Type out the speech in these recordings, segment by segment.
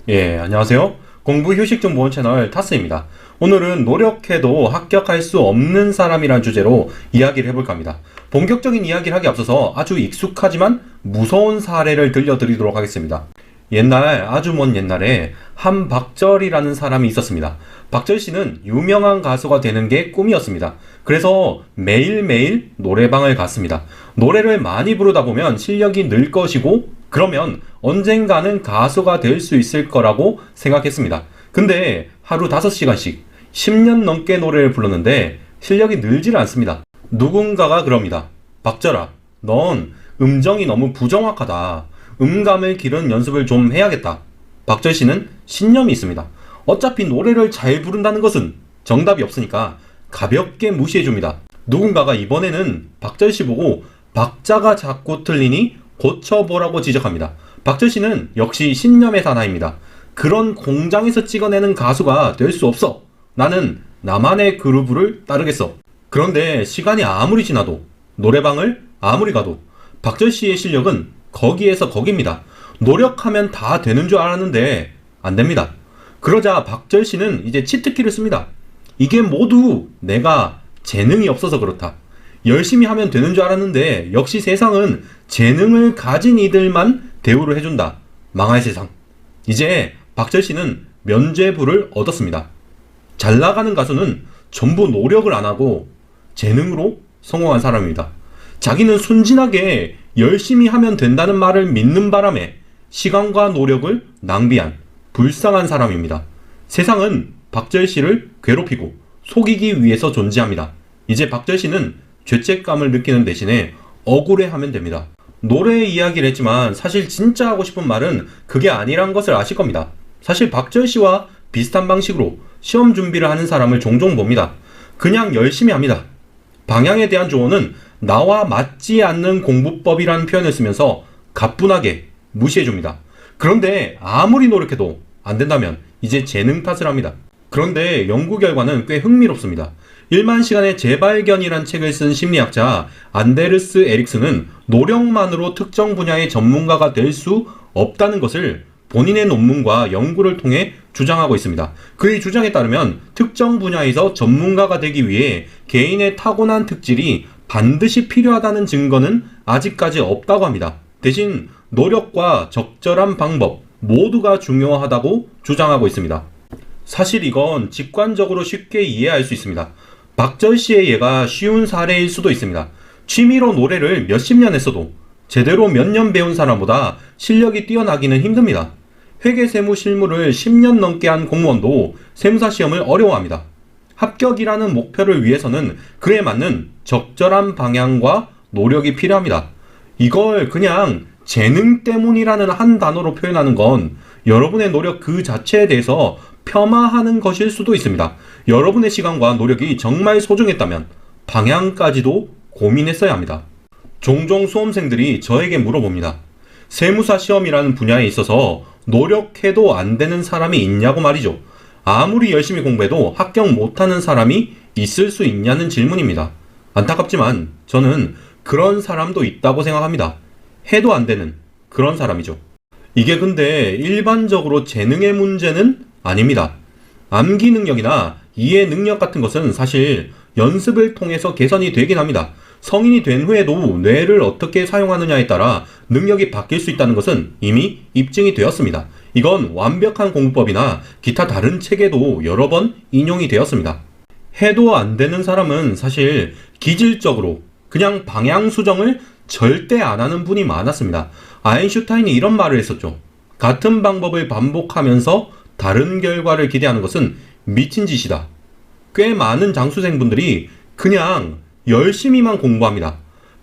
안녕하세요. 공부휴식정보원 채널 타스입니다. 오늘은 노력해도 합격할 수 없는 사람이란 주제로 이야기를 해볼까 합니다. 본격적인 이야기를 하기 앞서서 아주 익숙하지만 무서운 사례를 들려드리도록 하겠습니다. 아주 먼 옛날에 한박절이라는 사람이 있었습니다. 박절 씨는 유명한 가수가 되는 게 꿈이었습니다. 그래서 매일매일 노래방을 갔습니다. 노래를 많이 부르다 보면 실력이 늘 것이고 그러면 언젠가는 가수가 될 수 있을 거라고 생각했습니다. 근데 하루 5시간씩 10년 넘게 노래를 불렀는데 실력이 늘질 않습니다. 누군가가 그럽니다. 박절아, 넌 음정이 너무 부정확하다. 음감을 기르는 연습을 좀 해야겠다. 박절 씨는 신념이 있습니다. 어차피 노래를 잘 부른다는 것은 정답이 없으니까 가볍게 무시해줍니다. 누군가가 이번에는 박절 씨 보고 박자가 자꾸 틀리니 고쳐보라고 지적합니다. 박절 씨는 역시 신념의 사나이입니다. 그런 공장에서 찍어내는 가수가 될 수 없어. 나는 나만의 그루브를 따르겠어. 그런데 시간이 아무리 지나도 노래방을 아무리 가도 박절 씨의 실력은 거기에서 거기입니다. 노력하면 다 되는 줄 알았는데 안 됩니다. 그러자 박절 씨는 이제 치트키를 씁니다. 이게 모두 내가 재능이 없어서 그렇다. 열심히 하면 되는 줄 알았는데 역시 세상은 재능을 가진 이들만 대우를 해준다. 망할 세상. 이제 박절 씨는 면죄부를 얻었습니다. 잘 나가는 가수는 전부 노력을 안 하고 재능으로 성공한 사람입니다. 자기는 순진하게 열심히 하면 된다는 말을 믿는 바람에 시간과 노력을 낭비한 불쌍한 사람입니다. 세상은 박절 씨를 괴롭히고 속이기 위해서 존재합니다. 이제 박절 씨는 죄책감을 느끼는 대신에 억울해하면 됩니다. 노래 이야기를 했지만 사실 진짜 하고 싶은 말은 그게 아니란 것을 아실 겁니다. 사실 박절 씨와 비슷한 방식으로 시험 준비를 하는 사람을 종종 봅니다. 그냥 열심히 합니다. 방향에 대한 조언은 나와 맞지 않는 공부법이라는 표현을 쓰면서 가뿐하게 무시해줍니다. 그런데 아무리 노력해도 안 된다면 이제 재능 탓을 합니다. 그런데 연구 결과는 꽤 흥미롭습니다. 1만 시간의 재발견이란 책을 쓴 심리학자 안데르스 에릭슨은 노력만으로 특정 분야의 전문가가 될 수 없다는 것을 본인의 논문과 연구를 통해 주장하고 있습니다. 그의 주장에 따르면 특정 분야에서 전문가가 되기 위해 개인의 타고난 특질이 반드시 필요하다는 증거는 아직까지 없다고 합니다. 대신 노력과 적절한 방법 모두가 중요하다고 주장하고 있습니다. 사실 이건 직관적으로 쉽게 이해할 수 있습니다. 박절 씨의 예가 쉬운 사례일 수도 있습니다. 취미로 노래를 몇십 년 했어도 제대로 몇 년 배운 사람보다 실력이 뛰어나기는 힘듭니다. 회계세무 실무를 10년 넘게 한 공무원도 세무사 시험을 어려워합니다. 합격이라는 목표를 위해서는 그에 맞는 적절한 방향과 노력이 필요합니다. 이걸 그냥 재능 때문이라는 한 단어로 표현하는 건 여러분의 노력 그 자체에 대해서 폄하하는 것일 수도 있습니다. 여러분의 시간과 노력이 정말 소중했다면 방향까지도 고민했어야 합니다. 종종 수험생들이 저에게 물어봅니다. 세무사 시험이라는 분야에 있어서 노력해도 안 되는 사람이 있냐고 말이죠. 아무리 열심히 공부해도 합격 못하는 사람이 있을 수 있냐는 질문입니다. 안타깝지만 저는 그런 사람도 있다고 생각합니다. 해도 안 되는 그런 사람이죠. 이게 근데 일반적으로 재능의 문제는 아닙니다. 암기 능력이나 이해 능력 같은 것은 사실 연습을 통해서 개선이 되긴 합니다. 성인이 된 후에도 뇌를 어떻게 사용하느냐에 따라 능력이 바뀔 수 있다는 것은 이미 입증이 되었습니다. 이건 완벽한 공부법이나 기타 다른 책에도 여러 번 인용이 되었습니다. 해도 안 되는 사람은 사실 기질적으로 그냥 방향 수정을 절대 안 하는 분이 많았습니다. 아인슈타인이 이런 말을 했었죠. 같은 방법을 반복하면서 다른 결과를 기대하는 것은 미친 짓이다. 꽤 많은 장수생분들이 그냥 열심히만 공부합니다.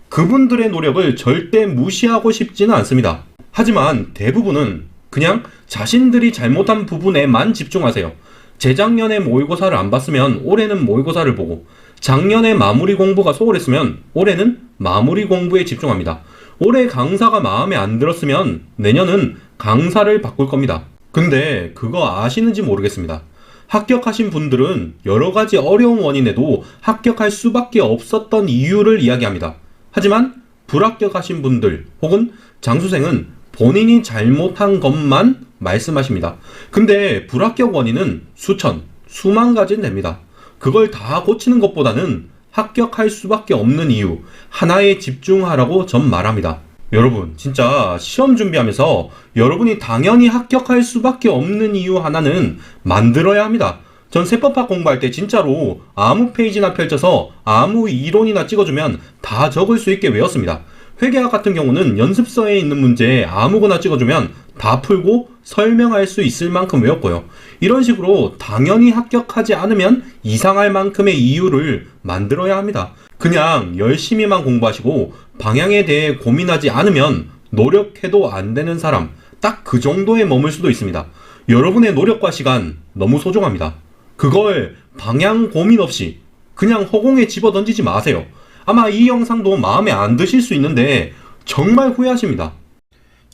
그분들의 노력을 절대 무시하고 싶지는 않습니다. 하지만 대부분은 그냥 자신들이 잘못한 부분에만 집중하세요. 재작년에 모의고사를 안 봤으면 올해는 모의고사를 보고, 작년에 마무리 공부가 소홀했으면 올해는 마무리 공부에 집중합니다. 올해 강사가 마음에 안 들었으면 내년은 강사를 바꿀 겁니다. 근데 그거 아시는지 모르겠습니다. 합격하신 분들은 여러 가지 어려운 원인에도 합격할 수밖에 없었던 이유를 이야기합니다. 하지만 불합격하신 분들 혹은 장수생은 본인이 잘못한 것만 말씀하십니다. 근데 불합격 원인은 수천, 수만 가지는 됩니다. 그걸 다 고치는 것보다는 합격할 수밖에 없는 이유 하나에 집중하라고 전 말합니다. 여러분, 진짜 시험 준비하면서 여러분이 당연히 합격할 수밖에 없는 이유 하나는 만들어야 합니다. 전 세법학 공부할 때 진짜로 아무 페이지나 펼쳐서 아무 이론이나 찍어주면 다 적을 수 있게 외웠습니다. 회계학 같은 경우는 연습서에 있는 문제 아무거나 찍어주면 다 풀고 설명할 수 있을 만큼 외웠고요. 이런 식으로 당연히 합격하지 않으면 이상할 만큼의 이유를 만들어야 합니다. 그냥 열심히만 공부하시고 방향에 대해 고민하지 않으면 노력해도 안 되는 사람, 딱 그 정도에 머물 수도 있습니다. 여러분의 노력과 시간 너무 소중합니다. 그걸 방향 고민 없이 그냥 허공에 집어던지지 마세요. 아마 이 영상도 마음에 안 드실 수 있는데 정말 후회하십니다.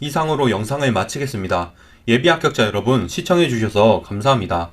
이상으로 영상을 마치겠습니다. 예비 합격자 여러분, 시청해주셔서 감사합니다.